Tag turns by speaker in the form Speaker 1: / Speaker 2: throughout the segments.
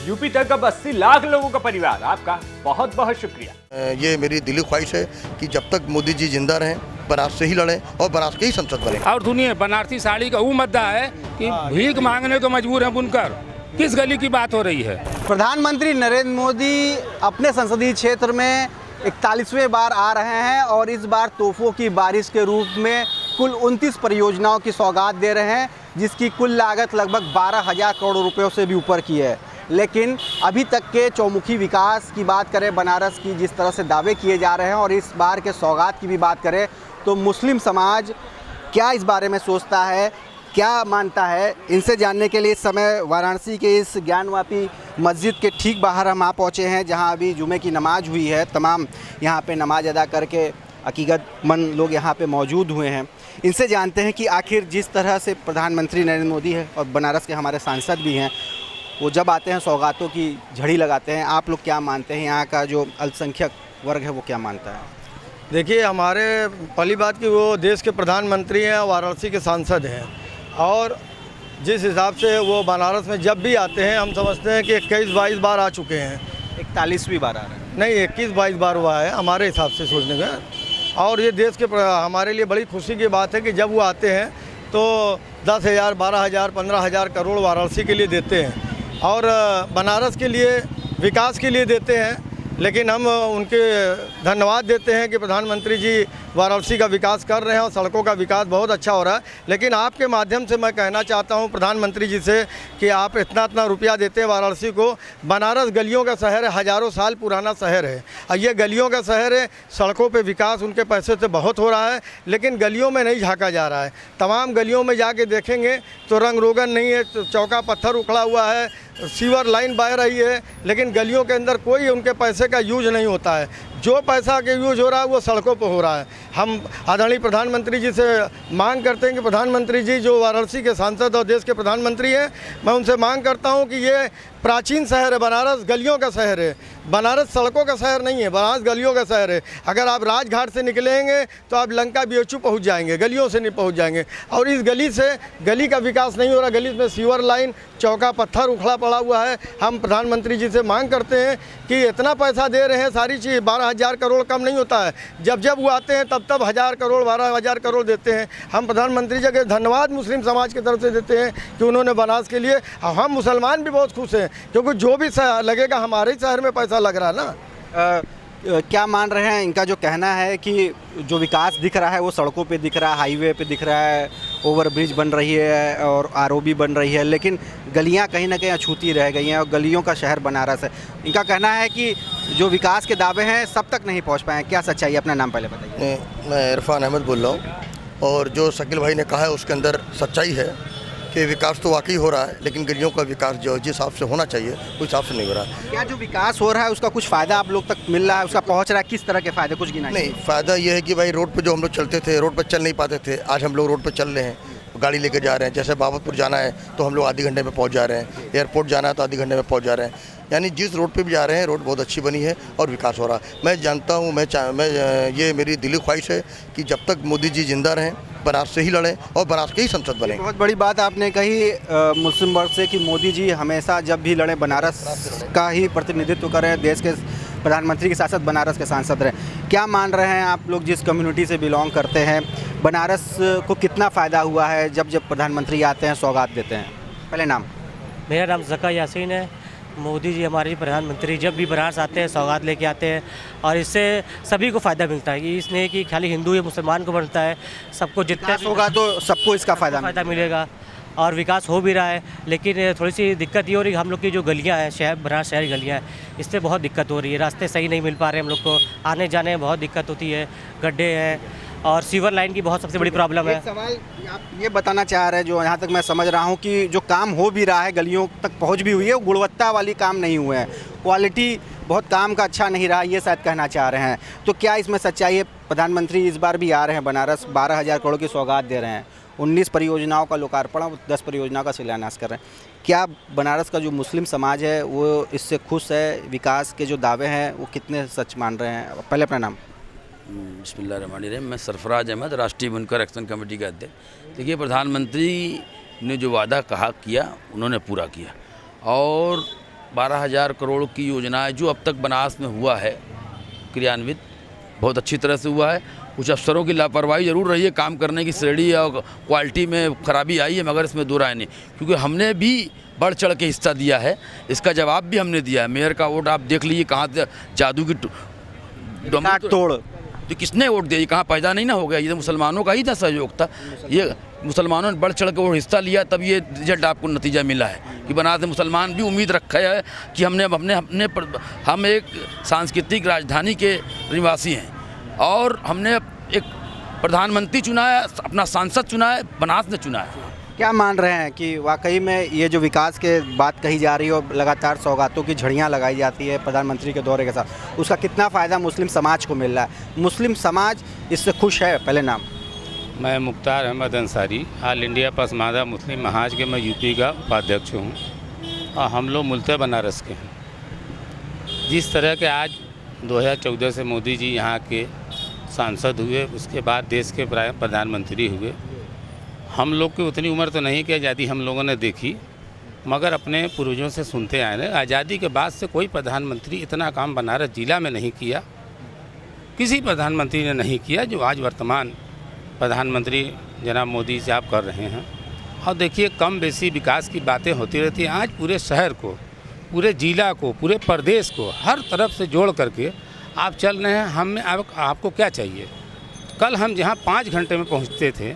Speaker 1: UP तक अब 80 लाख लोगों का परिवार, आपका बहुत बहुत शुक्रिया।
Speaker 2: ये मेरी दिली ख्वाहिश है कि जब तक मोदी जी जिंदा रहें बनारस से ही लड़ें और बनारस के ही संसद बने।
Speaker 3: और सुनिए, बनारसी साड़ी का वो मुद्दा है कि भीख मांगने को मजबूर है बुनकर। किस गली की बात हो रही है?
Speaker 4: प्रधानमंत्री नरेंद्र मोदी अपने संसदीय क्षेत्र में 41वें बार आ रहे हैं और इस बार तोहफों की बारिश के रूप में कुल 29 परियोजनाओं की सौगात दे रहे हैं, जिसकी कुल लागत लगभग 12,000 करोड़ रुपयों से भी ऊपर की है। लेकिन अभी तक के चौमुखी विकास की बात करें, बनारस की जिस तरह से दावे किए जा रहे हैं, और इस बार के सौगात की भी बात करें, तो मुस्लिम समाज क्या इस बारे में सोचता है, क्या मानता है, इनसे जानने के लिए इस समय वाराणसी के इस ज्ञानवापी मस्जिद के ठीक बाहर हम आ पहुँचे हैं, जहां अभी जुमे की नमाज हुई है। तमाम यहां पे नमाज अदा करके अकीदतमंद लोग यहां पे मौजूद हुए हैं। इनसे जानते हैं कि आखिर जिस तरह से प्रधानमंत्री नरेंद्र मोदी है और बनारस के हमारे सांसद भी हैं, वो जब आते हैं सौगातों की झड़ी लगाते हैं। आप लोग क्या मानते हैं, यहाँ का जो अल्पसंख्यक वर्ग है वो क्या मानता है?
Speaker 5: देखिए, हमारे पहली बात कि वो देश के प्रधानमंत्री हैं, वाराणसी के सांसद हैं, और जिस हिसाब से वो बनारस में जब भी आते हैं हम समझते हैं कि 21-22 बार आ चुके हैं।
Speaker 4: 41वीं बार आ रहा है?
Speaker 5: नहीं, 21-22 बार हुआ है हमारे हिसाब से सोचने में। और ये देश के हमारे लिए बड़ी खुशी की बात है कि जब वो आते हैं तो 10,000, 12,000, 15,000 करोड़ वाराणसी के लिए देते हैं और बनारस के लिए विकास के लिए देते हैं। लेकिन हम उनके धन्यवाद देते हैं कि प्रधानमंत्री जी वाराणसी का विकास कर रहे हैं और सड़कों का विकास बहुत अच्छा हो रहा है। लेकिन आपके माध्यम से मैं कहना चाहता हूं प्रधानमंत्री जी से कि आप इतना रुपया देते हैं वाराणसी को। बनारस गलियों का शहर है, हज़ारों साल पुराना शहर है और ये गलियों का शहर है। सड़कों पे विकास उनके पैसे से बहुत हो रहा है, लेकिन गलियों में नहीं झाँका जा रहा है। तमाम गलियों में जाके देखेंगे तो रंग रोगन नहीं है, चौका पत्थर उखड़ा हुआ है, सीवर लाइन बह रही है, लेकिन गलियों के अंदर कोई उनके पैसे का यूज नहीं होता है। जो पैसा के यूज हो रहा है वो सड़कों पर हो रहा है। हम आदरणीय प्रधानमंत्री जी से मांग करते हैं कि प्रधानमंत्री जी जो वाराणसी के सांसद और देश के प्रधानमंत्री हैं, मैं उनसे मांग करता हूं कि ये प्राचीन शहर है, बनारस गलियों का शहर है, बनारस सड़कों का शहर नहीं है, बनारस गलियों का शहर है। अगर आप राजघाट से निकलेंगे तो आप लंका बीएचयू पहुंच जाएंगे, गलियों से नहीं पहुंच जाएंगे। और इस गली से गली का विकास नहीं हो रहा, गली में सीवर लाइन, चौका पत्थर उखड़ा पड़ा हुआ है। हम प्रधानमंत्री जी से मांग करते हैं कि इतना पैसा दे रहे हैं, सारी चीज़ 12,000 करोड़ कम नहीं होता है। जब जब वो आते हैं तब 1,000 करोड़ 12,000 करोड़ देते हैं। हम प्रधानमंत्री जी के धन्यवाद मुस्लिम समाज की तरफ से देते हैं कि उन्होंने बनारस के लिए, हम मुसलमान भी बहुत खुश हैं क्योंकि जो भी लगेगा हमारे ही शहर में पैसा लग रहा है ना।
Speaker 4: क्या मान रहे हैं? इनका जो कहना है कि जो विकास दिख रहा है वो सड़कों पे दिख रहा है, हाईवे पे दिख रहा है, ओवरब्रिज बन रही है और आरओबी बन रही है, लेकिन गलियां कहीं ना कहीं अछूती रह गई हैं और गलियों का शहर बनारस है। इनका कहना है कि जो विकास के दावे हैं सब तक नहीं पहुंच पाए। क्या सच्चाई है? अपना नाम पहले बताइए।
Speaker 2: मैं इरफान अहमद बोल रहा हूँ, और जो शकील भाई ने कहा है उसके अंदर सच्चाई है कि विकास तो वाकई हो रहा है, लेकिन गलियों का विकास जो जिस हिसाब से होना चाहिए उस हिसाब से नहीं हो रहा है।
Speaker 4: क्या जो विकास हो रहा है उसका कुछ फ़ायदा आप लोग तक मिल रहा है, उसका पहुंच रहा है? किस तरह के फ़ायदे कुछ गिनाइए।
Speaker 2: नहीं, फ़ायदा ये है कि भाई रोड पे जो हम लोग चलते थे, रोड पे चल नहीं पाते थे, आज हम लोग रोड पे चल रहे हैं, गाड़ी लेके जा रहे हैं। जैसे बाबतपुर जाना है तो हम लोग आधे घंटे में पहुंच जा रहे हैं, एयरपोर्ट जाना है तो आधे घंटे में पहुंच जा रहे हैं। यानी जिस रोड पे भी जा रहे हैं रोड बहुत अच्छी बनी है और विकास हो रहा है। मैं जानता हूँ, ये मेरी दिली ख्वाहिश है कि जब तक मोदी जी जिंदा रहें बनारस से ही लड़ें और बनारस के ही संसद बने।
Speaker 4: बहुत बड़ी बात आपने कही मुस्लिम वर्ग से कि मोदी जी हमेशा जब भी लड़ें बनारस का ही प्रतिनिधित्व करें, देश के प्रधानमंत्री के साथ साथ बनारस के सांसद रहें। क्या मान रहे हैं आप लोग जिस कम्युनिटी से बिलोंग करते हैं, बनारस को कितना फ़ायदा हुआ है जब जब प्रधानमंत्री आते हैं, सौगात देते हैं? पहले नाम।
Speaker 6: मेरा नाम ज़का यासीन है। मोदी जी हमारे प्रधानमंत्री जब भी बनारस आते हैं सौगात लेके आते हैं और इससे सभी को फ़ायदा मिलता है। इसलिए कि खाली हिंदू या मुसलमान को बनता है, सबको जितना
Speaker 4: होगा तो सबको इसका फ़ायदा
Speaker 6: मिलेगा और विकास हो भी रहा है। लेकिन थोड़ी सी दिक्कत ये हो रही है, हम लोग की जो गलियां हैं, शहर बनारस शहर की गलियां हैं, इससे बहुत दिक्कत हो रही है। रास्ते सही नहीं मिल पा रहे हम लोग को, आने जाने में बहुत दिक्कत होती है, गड्ढे हैं और सीवर लाइन की बहुत सबसे बड़ी प्रॉब्लम है।
Speaker 4: सवाल आप ये बताना चाह रहे हैं, जो यहाँ तक मैं समझ रहा हूँ कि जो काम हो भी रहा है, गलियों तक पहुँच भी हुई है, वो गुणवत्ता वाली काम नहीं हुए हैं, क्वालिटी बहुत काम का अच्छा नहीं रहा, ये शायद कहना चाह रहे हैं। तो क्या इसमें सच्चाई है? प्रधानमंत्री इस बार भी आ रहे हैं बनारस, 12,000 करोड़ की सौगात दे रहे हैं, 19 परियोजनाओं का लोकार्पण और 10 परियोजनाओं का शिलान्यास कर रहे हैं। क्या बनारस का जो मुस्लिम समाज है वो इससे खुश है? विकास के जो दावे हैं वो कितने सच मान रहे हैं? पहले अपना नाम।
Speaker 7: बिस्मिल्लाहिर्रहमानिर्रहीम। मैं सरफराज अहमद, राष्ट्रीय बुनकर एक्शन कमेटी का अध्यक्ष। देखिए, प्रधानमंत्री ने जो वादा किया उन्होंने पूरा किया और 12,000 करोड़ की योजना है जो अब तक बनास में हुआ है क्रियान्वित, बहुत अच्छी तरह से हुआ है। कुछ अफसरों की लापरवाही ज़रूर रही है, काम करने की श्रेणी और क्वालिटी में खराबी आई है, मगर इसमें दो राय नहीं, क्योंकि हमने भी बढ़ चढ़ के हिस्सा दिया है, इसका जवाब भी हमने दिया है। मेयर का वोट आप देख लीजिए कहाँ से जादू की
Speaker 4: तोड़
Speaker 7: तो किसने वोट दिया, ये कहाँ पैदा नहीं ना हो गया, ये तो मुसलमानों का ही था सहयोग था। ये मुसलमानों ने बढ़ चढ़ के वो हिस्सा लिया, तब ये रिजल्ट आपको नतीजा मिला है कि बनारस में मुसलमान भी उम्मीद रखा है कि हम एक सांस्कृतिक राजधानी के निवासी हैं और हमने एक प्रधानमंत्री चुना है, अपना सांसद चुना है, बनारस ने चुना है।
Speaker 4: क्या मान रहे हैं कि वाकई में ये जो विकास के बात कही जा रही है और लगातार सौगातों की झड़ियाँ लगाई जाती है प्रधानमंत्री के दौरे के साथ, उसका कितना फ़ायदा मुस्लिम समाज को मिल रहा है? मुस्लिम समाज इससे खुश है? पहले नाम।
Speaker 3: मैं मुख्तार अहमद अंसारी, ऑल इंडिया पसमानदा मुस्लिम महाज के मैं यूपी का उपाध्यक्ष हूँ और हम लोग मूलतः बनारस के हैं। जिस तरह के आज 2014 से मोदी जी यहाँ के सांसद हुए, उसके बाद देश के प्रधानमंत्री हुए, हम लोग की उतनी उम्र तो नहीं कि आज़ादी हम लोगों ने देखी, मगर अपने पूर्वजों से सुनते आए हैं आज़ादी के बाद से कोई प्रधानमंत्री इतना काम बनारस जिला में नहीं किया, किसी प्रधानमंत्री ने नहीं किया जो आज वर्तमान प्रधानमंत्री जनाब मोदी साहब कर रहे हैं। और देखिए कम बेसी विकास की बातें होती रहती हैं, आज पूरे शहर को, पूरे जिला को, पूरे प्रदेश को हर तरफ से जोड़ करके आप चल रहे हैं। हमें आपको क्या चाहिए? कल हम जहाँ 5 घंटे में पहुँचते थे,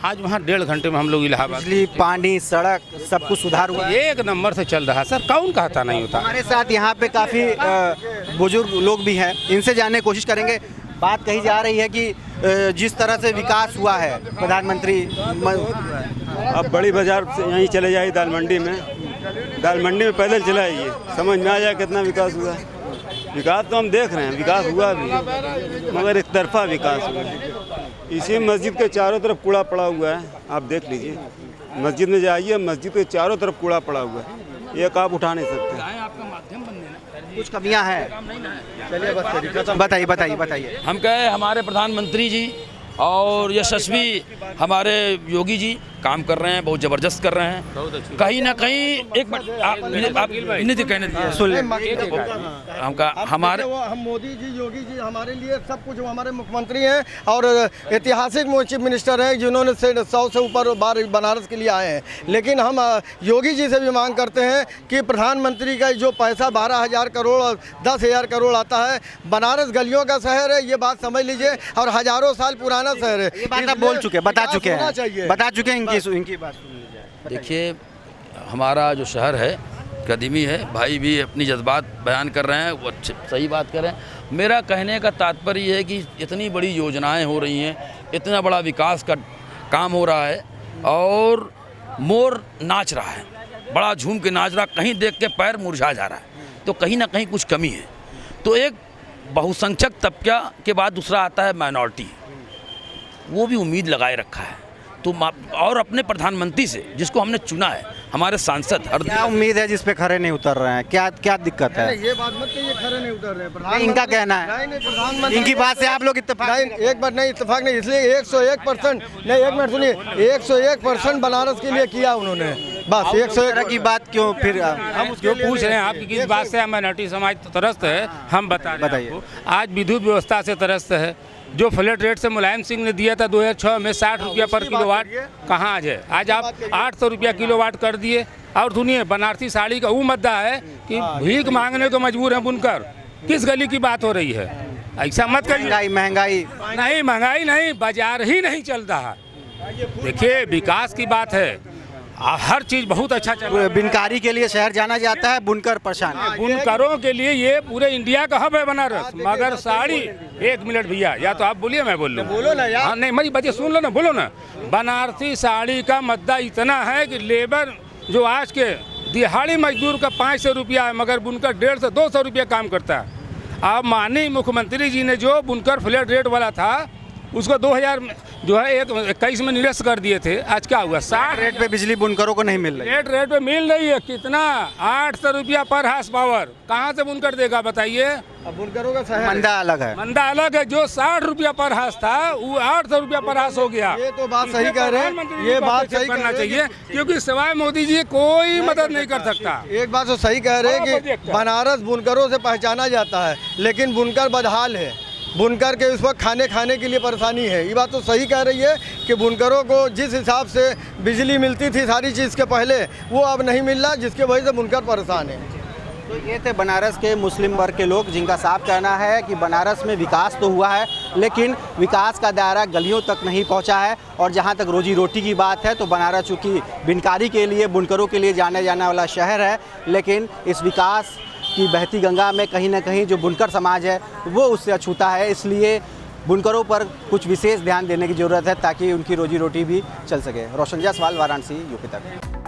Speaker 3: आज वहाँ 1.5 घंटे में हम लोग इलाहाबाद।
Speaker 4: बिजली, पानी, सड़क सब कुछ सुधार हुआ है?
Speaker 3: एक नंबर से चल रहा है सर, कौन कहता नहीं होता।
Speaker 4: हमारे साथ यहाँ पे काफ़ी बुजुर्ग लोग भी हैं, इनसे जानने की कोशिश करेंगे। बात कही जा रही है कि जिस तरह से विकास हुआ है प्रधानमंत्री,
Speaker 8: अब बड़ी बाजार से यहीं चले जाइए दाल मंडी में पैदल चला आइए, समझ में आ जाए कितना विकास हुआ है। विकास तो हम देख रहे हैं, विकास हुआ भी है, मगर एक तरफा विकास हुआ है। इसी मस्जिद के चारों तरफ कूड़ा पड़ा हुआ है, आप देख लीजिए, मस्जिद में जाइए, मस्जिद के चारों तरफ कूड़ा पड़ा हुआ है, एक आप उठा नहीं सकते।
Speaker 4: कुछ कमियां हैं? चलिए बताइए।
Speaker 7: हम कहे हमारे प्रधानमंत्री जी और यशस्वी हमारे योगी जी काम कर रहे हैं, बहुत ज़बरदस्त कर रहे हैं। कहीं ना कहीं एक
Speaker 5: हम मोदी जी, योगी जी हमारे लिए सब कुछ, हमारे मुख्यमंत्री हैं और ऐतिहासिक चीफ मिनिस्टर हैं जिन्होंने 100 से ऊपर बार बनारस के लिए आए हैं। लेकिन हम योगी जी से भी मांग करते हैं कि प्रधानमंत्री का जो पैसा 12,000 करोड़ और 10,000 करोड़ आता है, बनारस गलियों का शहर है, ये बात समझ लीजिए, और हज़ारों साल पुराना शहर है।
Speaker 4: ये बात आप बोल चुके हैं, बता चुके हैं इनकी बात सुन लीजिए।
Speaker 7: देखिए हमारा जो शहर है कदीमी है, भाई भी अपनी जज्बात बयान कर रहे हैं, वो सही बात कर रहे हैं। मेरा कहने का तात्पर्य ये है कि इतनी बड़ी योजनाएं हो रही हैं, इतना बड़ा विकास का काम हो रहा है और मोर नाच रहा है, बड़ा झूम के नाच रहा, कहीं देख के पैर मुरझा जा रहा है, तो कहीं ना कहीं कुछ कमी है। तो एक बहुसंख्यक तबका के बाद दूसरा आता है माइनॉरिटी, वो भी उम्मीद लगाए रखा है। तो और अपने प्रधानमंत्री से जिसको हमने चुना है, हमारे सांसद हर
Speaker 4: क्या उम्मीद है जिस पे खरे नहीं उतर रहे हैं? क्या दिक्कत है?
Speaker 5: ये बात मत कहिए खरे नहीं उतर रहे हैं,
Speaker 4: इनका कहना है।
Speaker 5: नहीं प्रधानमंत्री
Speaker 4: इनकी बात से आप लोग इत्तेफाक
Speaker 5: नहीं, एक बार नहीं इत्तेफाक नहीं, इसलिए 101% नहीं, एक मिनट सुनिए, 101% बनारस के लिए किया उन्होंने, बस 101
Speaker 4: की बात क्यों फिर
Speaker 3: हम क्यों पूछ रहे हैं? आपकी किस बात से माइनॉरिटी समाज तरस्त है, हम बता रहे हैं आपको। आज विद्युत व्यवस्था से तरस्त है, जो फ्लैट रेट से मुलायम सिंह ने दिया था 2006 में 60 रुपया पर किलोवाट, कहाँ आज है? आज आप 800 रुपया किलोवाट कर दिए। और सुनिए, बनारसी साड़ी का वो मुद्दा है कि भीख मांगने को मजबूर है बुनकर। किस गली की बात हो रही है? ऐसा मत करिए।
Speaker 4: महंगाई
Speaker 3: नहीं, बाजार ही नहीं चल रहा। देखिए विकास की बात है, हर चीज़ बहुत अच्छा चल रहा है।
Speaker 4: बिनकारी के लिए शहर जाना जाता है, बुनकर परेशान है।
Speaker 3: बुनकरों के लिए ये पूरे इंडिया का हब है बनारस, मगर साड़ी। 1 मिनट भैया, या तो आप बोलिए मैं बोल लूँ।
Speaker 5: बोलो ना यार।
Speaker 3: हाँ नहीं, मेरी बच्चे सुन लो ना, बोलो ना। बनारसी साड़ी का मुद्दा इतना है कि लेबर जो आज के दिहाड़ी मजदूर का 500 रुपया है, मगर बुनकर 150 से 200 रुपया काम करता है। अब माननीय मुख्यमंत्री जी ने जो बुनकर फ्लैट रेट वाला था उसको 2000 जो है 21 में निरस्त कर दिए थे। आज क्या हुआ, 60
Speaker 4: रेट पे बिजली बुनकरों को नहीं मिल रही।
Speaker 3: रेट पे मिल रही है। कितना, 800 रुपया पर हाउस पावर। कहाँ से बुनकर देगा बताइए।
Speaker 5: अब बुनकरों का शहर
Speaker 4: मंदा अलग है।
Speaker 3: मंदा अलग है। जो 60 रुपया पर हाउस था वो 800 रुपया पर हाउस हो गया।
Speaker 5: ये तो बात सही कह रहे हैं, ये बात सही
Speaker 3: करना चाहिए, क्योंकि सिवाय मोदी जी कोई मदद नहीं कर सकता।
Speaker 5: एक बात तो सही कह रहे हैं कि बनारस बुनकरों से पहचाना जाता है, लेकिन बुनकर बदहाल है। बुनकर के उस वक्त खाने के लिए परेशानी है। ये बात तो सही कह रही है कि बुनकरों को जिस हिसाब से बिजली मिलती थी सारी चीज़ के पहले, वो अब नहीं मिल रहा, जिसकी वजह से बुनकर परेशान है।
Speaker 4: तो ये थे बनारस के मुस्लिम वर्ग के लोग, जिनका साफ कहना है कि बनारस में विकास तो हुआ है, लेकिन विकास का दायरा गलियों तक नहीं पहुंचा है। और जहां तक रोजी रोटी की बात है तो बनारस चूँकि बिनकारी के लिए, बुनकरों के लिए जाने जाने वाला शहर है, लेकिन इस विकास की बहती गंगा में कहीं ना कहीं जो बुनकर समाज है वो उससे अछूता है। इसलिए बुनकरों पर कुछ विशेष ध्यान देने की ज़रूरत है ताकि उनकी रोजी रोटी भी चल सके। रोशन जायसवाल, वाराणसी, यूपी तक।